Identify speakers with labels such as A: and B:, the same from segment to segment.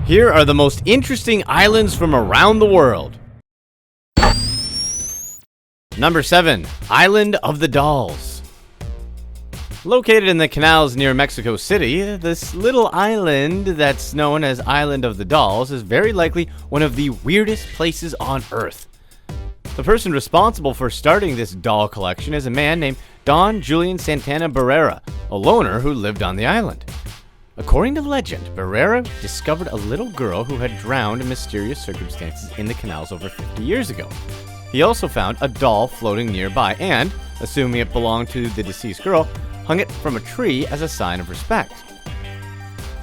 A: Here are the most interesting islands from around the world. Number 7. Island of the Dolls. Located in the canals near Mexico City, this little island that's known as Island of the Dolls is very likely one of the weirdest places on Earth. The person responsible for starting this doll collection is a man named Don Julian Santana Berrera, a loner who lived on the island. According to legend, Barrera discovered a little girl who had drowned in mysterious circumstances in the canals over 50 years ago. He also found a doll floating nearby and, assuming it belonged to the deceased girl, hung it from a tree as a sign of respect.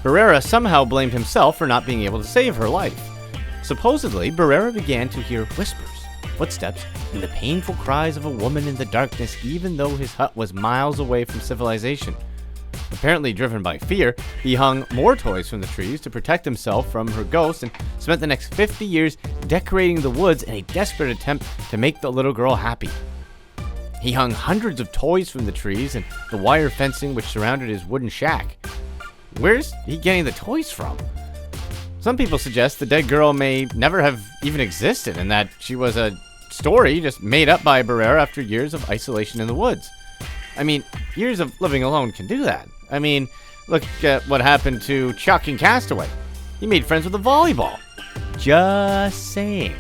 A: Barrera somehow blamed himself for not being able to save her life. Supposedly, Barrera began to hear whispers, footsteps, and the painful cries of a woman in the darkness even though his hut was miles away from civilization. Apparently driven by fear, he hung more toys from the trees to protect himself from her ghost and spent the next 50 years decorating the woods in a desperate attempt to make the little girl happy. He hung hundreds of toys from the trees and the wire fencing which surrounded his wooden shack. Where's he getting the toys from? Some people suggest the dead girl may never have even existed and that she was a story just made up by Barrera after years of isolation in the woods. I mean, years of living alone can do that. I mean, look at what happened to Chuck in Castaway. He made friends with a volleyball. Just saying.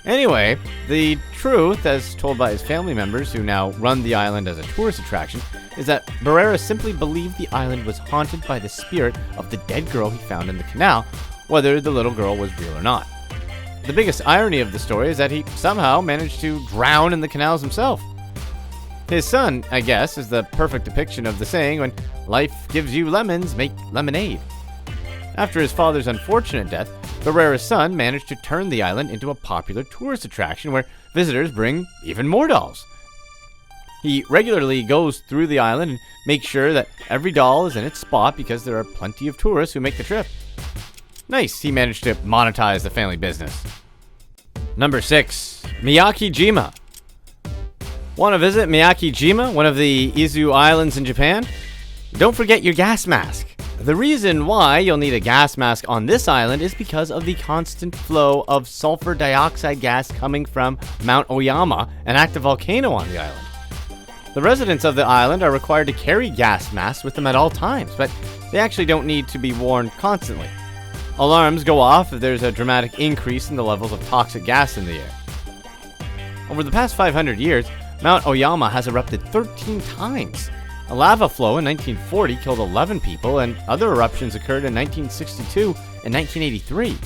A: Anyway, the truth, as told by his family members who now run the island as a tourist attraction, is that Barrera simply believed the island was haunted by the spirit of the dead girl he found in the canal, whether the little girl was real or not. The biggest irony of the story is that he somehow managed to drown in the canals himself. His son, I guess, is the perfect depiction of the saying, when life gives you lemons, make lemonade. After his father's unfortunate death, Barrera's son managed to turn the island into a popular tourist attraction where visitors bring even more dolls. He regularly goes through the island and makes sure that every doll is in its spot because there are plenty of tourists who make the trip. Nice, he managed to monetize the family business. Number 6. Miyagi-jima. Want to visit Miyagi-jima, one of the Izu Islands in Japan? Don't forget your gas mask. The reason why you'll need a gas mask on this island is because of the constant flow of sulfur dioxide gas coming from Mount Oyama, an active volcano on the island. The residents of the island are required to carry gas masks with them at all times, but they actually don't need to be worn constantly. Alarms go off if there's a dramatic increase in the levels of toxic gas in the air. Over the past 500 years, Mount Oyama has erupted 13 times. A lava flow in 1940 killed 11 people, and other eruptions occurred in 1962 and 1983.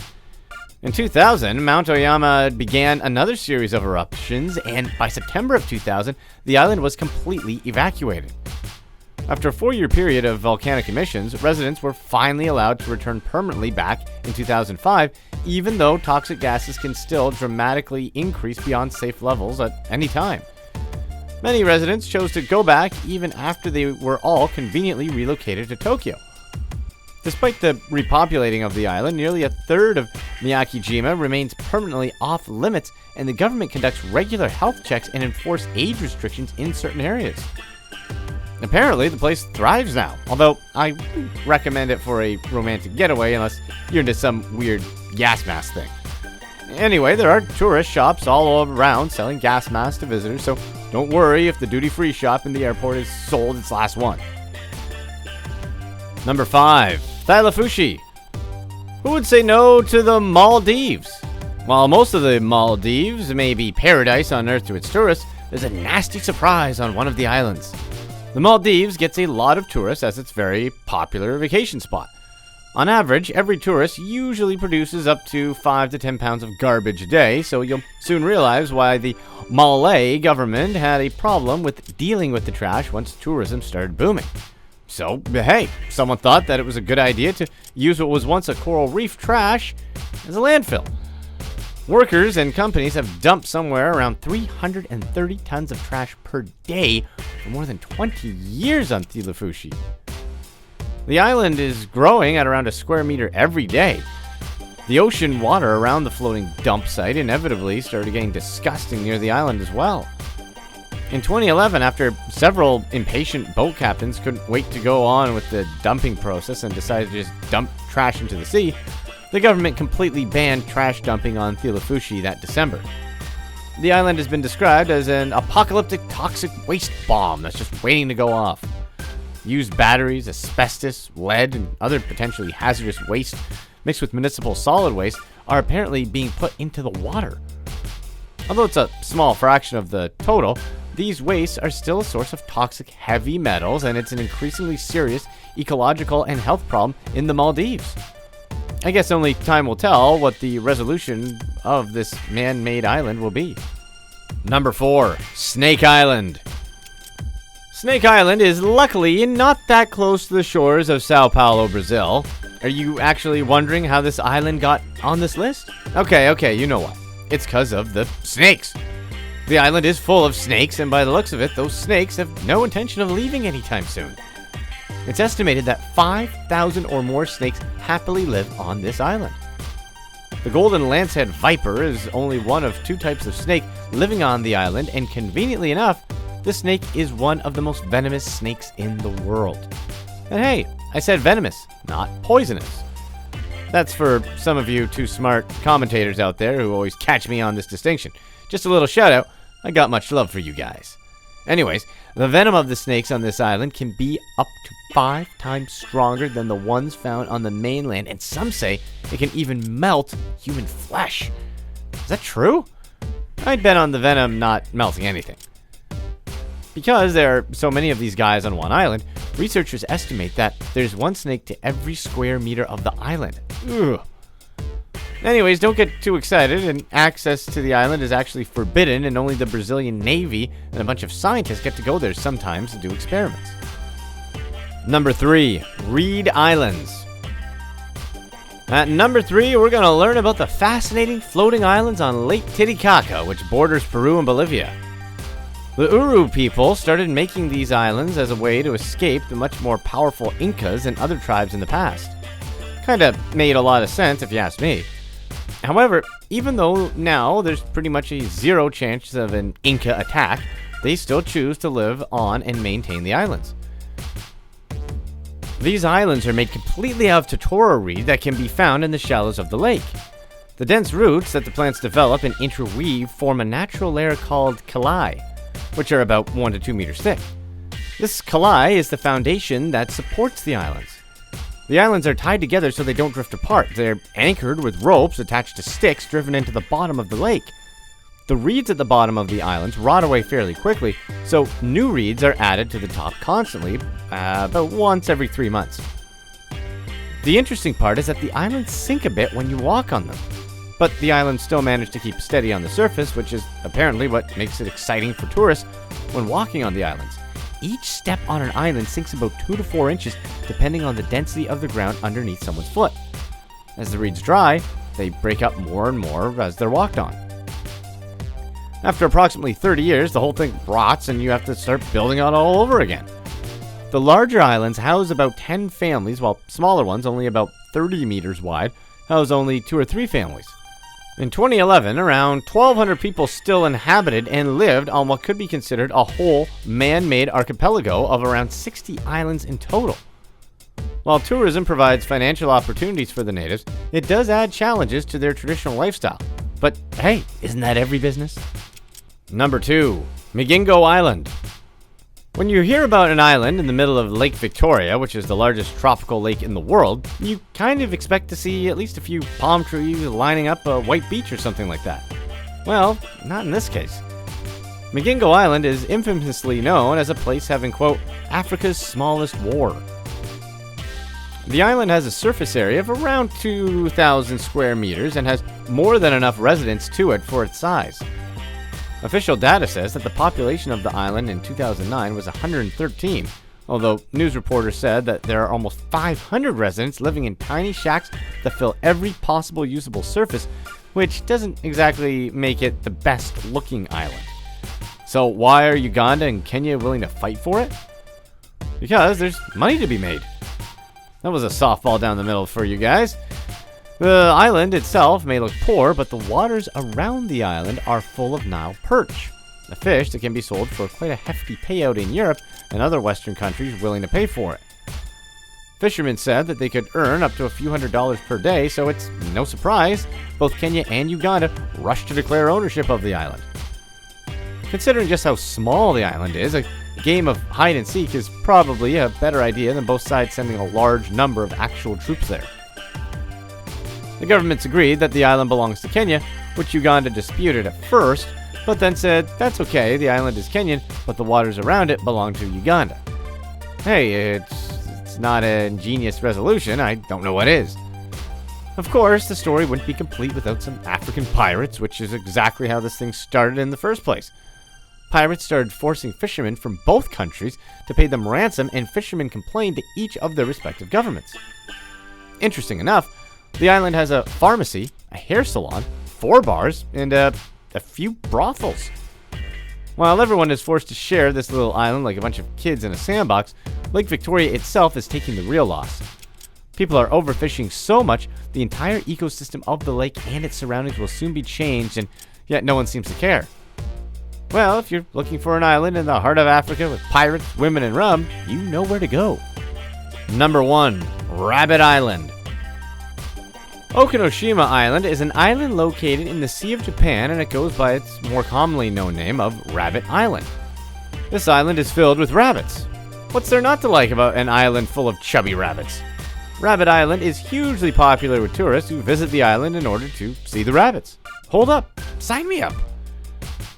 A: In 2000, Mount Oyama began another series of eruptions, and by September of 2000, the island was completely evacuated. After a 4-year period of volcanic emissions, residents were finally allowed to return permanently back in 2005, even though toxic gases can still dramatically increase beyond safe levels at any time. Many residents chose to go back even after they were all conveniently relocated to Tokyo. Despite the repopulating of the island, nearly a third of Miyagi-jima remains permanently off limits, and the government conducts regular health checks and enforce age restrictions in certain areas. Apparently, the place thrives now, although I wouldn't recommend it for a romantic getaway unless you're into some weird gas mask thing. Anyway, there are tourist shops all around selling gas masks to visitors, so don't worry if the duty-free shop in the airport has sold its last one. Number 5. Thailafushi. Who would say no to the Maldives? While most of the Maldives may be paradise on earth to its tourists, there's a nasty surprise on one of the islands. The Maldives gets a lot of tourists as its very popular vacation spot. On average, every tourist usually produces up to 5 to 10 pounds of garbage a day, so you'll soon realize why the Malay government had a problem with dealing with the trash once tourism started booming. So, hey, someone thought that it was a good idea to use what was once a coral reef trash as a landfill. Workers and companies have dumped somewhere around 330 tons of trash per day for more than 20 years on Thailafushi. The island is growing at around a square meter every day. The ocean water around the floating dump site inevitably started getting disgusting near the island as well. In 2011, after several impatient boat captains couldn't wait to go on with the dumping process and decided to just dump trash into the sea, the government completely banned trash dumping on Thilafushi that December. The island has been described as an apocalyptic toxic waste bomb that's just waiting to go off. Used batteries, asbestos, lead, and other potentially hazardous waste mixed with municipal solid waste are apparently being put into the water. Although it's a small fraction of the total, these wastes are still a source of toxic heavy metals, and it's an increasingly serious ecological and health problem in the Maldives. I guess only time will tell what the resolution of this man-made island will be. Number 4, Snake Island. Snake Island is luckily not that close to the shores of Sao Paulo, Brazil. Are you actually wondering how this island got on this list? Okay, you know what. It's because of the snakes. The island is full of snakes, and by the looks of it, those snakes have no intention of leaving anytime soon. It's estimated that 5,000 or more snakes happily live on this island. The golden lancehead viper is only one of 2 types of snake living on the island, and conveniently enough, this snake is one of the most venomous snakes in the world. And hey, I said venomous, not poisonous. That's for some of you too smart commentators out there who always catch me on this distinction. Just a little shout out, I got much love for you guys. Anyways, the venom of the snakes on this island can be up to 5 times stronger than the ones found on the mainland, and some say it can even melt human flesh. Is that true? I'd bet on the venom not melting anything. Because there are so many of these guys on one island, researchers estimate that there's 1 snake to every square meter of the island. Ugh. Anyways, don't get too excited, and access to the island is actually forbidden, and only the Brazilian Navy and a bunch of scientists get to go there sometimes to do experiments. Number 3, Reed Islands. At number 3, we're going to learn about the fascinating floating islands on Lake Titicaca, which borders Peru and Bolivia. The Uru people started making these islands as a way to escape the much more powerful Incas and other tribes in the past. Kinda made a lot of sense if you ask me. However, even though now there's pretty much a 0 chance of an Inca attack, they still choose to live on and maintain the islands. These islands are made completely out of totora reed that can be found in the shallows of the lake. The dense roots that the plants develop and interweave form a natural layer called kalai, which are about 1 to 2 meters thick. This kalai is the foundation that supports the islands. The islands are tied together so they don't drift apart. They're anchored with ropes attached to sticks driven into the bottom of the lake. The reeds at the bottom of the islands rot away fairly quickly, so new reeds are added to the top constantly, about once every 3 months. The interesting part is that the islands sink a bit when you walk on them, but the islands still manage to keep steady on the surface, which is apparently what makes it exciting for tourists when walking on the islands. Each step on an island sinks about 2 to 4 inches, depending on the density of the ground underneath someone's foot. As the reeds dry, they break up more and more as they're walked on. After approximately 30 years, the whole thing rots and you have to start building it all over again. The larger islands house about 10 families, while smaller ones, only about 30 meters wide, house only 2 or 3 families. In 2011, around 1,200 people still inhabited and lived on what could be considered a whole man-made archipelago of around 60 islands in total. While tourism provides financial opportunities for the natives, it does add challenges to their traditional lifestyle. But hey, isn't that every business? Number 2, MIGINGO Island. When you hear about an island in the middle of Lake Victoria, which is the largest tropical lake in the world, you kind of expect to see at least a few palm trees lining up a white beach or something like that. Well, not in this case. MIGINGO Island is infamously known as a place having, quote, Africa's smallest wharf. The island has a surface area of around 2,000 square meters and has more than enough residents to it for its size. Official data says that the population of the island in 2009 was 113, although news reporters said that there are almost 500 residents living in tiny shacks that fill every possible usable surface, which doesn't exactly make it the best looking island. So why are Uganda and Kenya willing to fight for it? Because there's money to be made. That was a softball down the middle for you guys. The island itself may look poor, but the waters around the island are full of Nile perch, a fish that can be sold for quite a hefty payout in Europe and other Western countries willing to pay for it. Fishermen said that they could earn up to a few $100s per day, so it's no surprise both Kenya and Uganda rushed to declare ownership of the island. Considering just how small the island is, a game of hide and seek is probably a better idea than both sides sending a large number of actual troops there. The governments agreed that the island belongs to Kenya, which Uganda disputed at first, but then said, that's okay, the island is Kenyan, but the waters around it belong to Uganda. Hey, it's not an ingenious resolution, I don't know what is. Of course, the story wouldn't be complete without some African pirates, which is exactly how this thing started in the first place. Pirates started forcing fishermen from both countries to pay them ransom, and fishermen complained to each of their respective governments. Interesting enough, the island has a pharmacy, a hair salon, 4 bars, and a few brothels. While everyone is forced to share this little island like a bunch of kids in a sandbox, Lake Victoria itself is taking the real loss. People are overfishing so much, the entire ecosystem of the lake and its surroundings will soon be changed, and yet no one seems to care. Well, if you're looking for an island in the heart of Africa with pirates, women, and rum, you know where to go. Number 1. Rabbit Island. Okinoshima Island is an island located in the Sea of Japan, and it goes by its more commonly known name of Rabbit Island. This island is filled with rabbits. What's there not to like about an island full of chubby rabbits? Rabbit Island is hugely popular with tourists who visit the island in order to see the rabbits. Hold up, sign me up.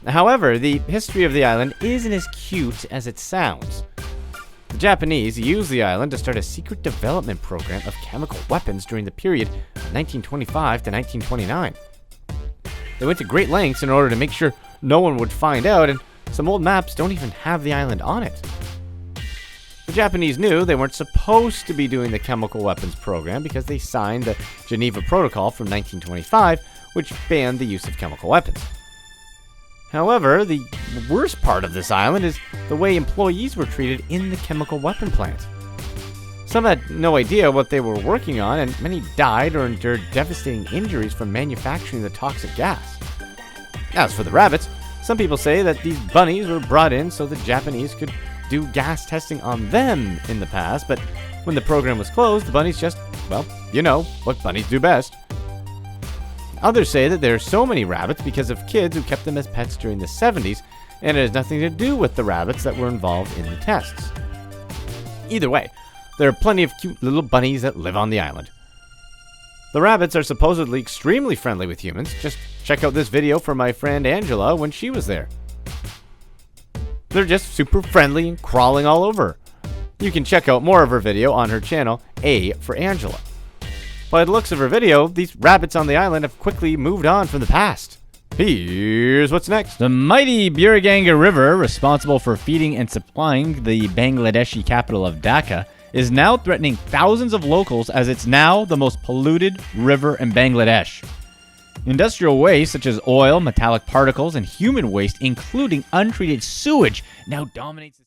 A: However, the history of the island isn't as cute as it sounds. The Japanese used the island to start a secret development program of chemical weapons during the period of 1925 to 1929. They went to great lengths in order to make sure no one would find out, and some old maps don't even have the island on it. The Japanese knew they weren't supposed to be doing the chemical weapons program because they signed the Geneva Protocol from 1925, which banned the use of chemical weapons. However, the worst part of this island is the way employees were treated in the chemical weapon plant. Some had no idea what they were working on, and many died or endured devastating injuries from manufacturing the toxic gas. As for the rabbits, some people say that these bunnies were brought in so the Japanese could do gas testing on them in the past, but when the program was closed, the bunnies just, well, you know what bunnies do best. Others say that there are so many rabbits because of kids who kept them as pets during the 70s, and it has nothing to do with the rabbits that were involved in the tests. Either way, there are plenty of cute little bunnies that live on the island. The rabbits are supposedly extremely friendly with humans. Just check out this video from my friend Angela when she was there. They're just super friendly and crawling all over. You can check out more of her video on her channel, A for Angela. By the looks of her video, these rabbits on the island have quickly moved on from the past. Here's what's next.
B: The mighty Buriganga River, responsible for feeding and supplying the Bangladeshi capital of Dhaka, is now threatening thousands of locals as it's now the most polluted river in Bangladesh. Industrial waste such as oil, metallic particles, and human waste, including untreated sewage, now dominates the